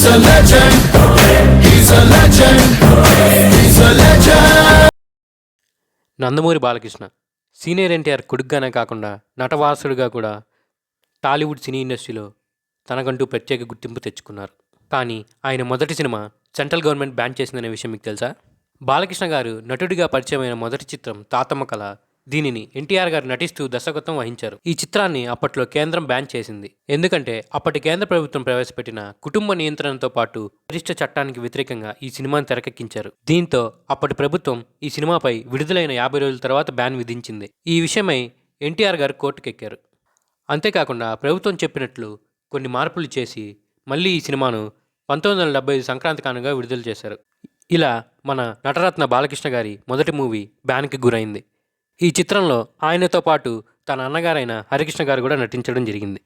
He's a legend. He's a legend. He's a legend. Nandamuri Balakrishna senior NTR కొడుకుగానే కాకుండా నటవారసుడిగా కూడా టాలీవుడ్ సినీ ఇండస్ట్రీలో తనకంటూ ప్రత్యేక గుర్తింపు తెచ్చుకున్నారు. కానీ ఆయన మొదటి సినిమా సెంట్రల్ గవర్నమెంట్ బ్యాన్ చేసిందనే విషయం మీకు తెలుసా? బాలకృష్ణ గారు నటుడిగా పరిచయమైన మొదటి చిత్రం తాతమ్మ కళ. దీనిని ఎన్టీఆర్ గారు నటిస్తూ దర్శకత్వం వహించారు. ఈ చిత్రాన్ని అప్పట్లో కేంద్రం బ్యాన్ చేసింది. ఎందుకంటే అప్పటి కేంద్ర ప్రభుత్వం ప్రవేశపెట్టిన కుటుంబ నియంత్రణతో పాటు గరిష్ట చట్టానికి వ్యతిరేకంగా ఈ సినిమాను తెరకెక్కించారు. దీంతో అప్పటి ప్రభుత్వం ఈ సినిమాపై విడుదలైన 50 రోజుల తర్వాత బ్యాన్ విధించింది. ఈ విషయమై ఎన్టీఆర్ గారు కోర్టుకెక్కారు. అంతేకాకుండా ప్రభుత్వం చెప్పినట్లు కొన్ని మార్పులు చేసి మళ్ళీ ఈ సినిమాను 1975 సంక్రాంతి కానుగా విడుదల చేశారు. ఇలా మన నటరత్న బాలకృష్ణ గారి మొదటి మూవీ బ్యాన్కి గురైంది. ఈ చిత్రంలో ఆయనతో పాటు తన అన్నగారైన హరికృష్ణ గారు కూడా నటించడం జరిగింది.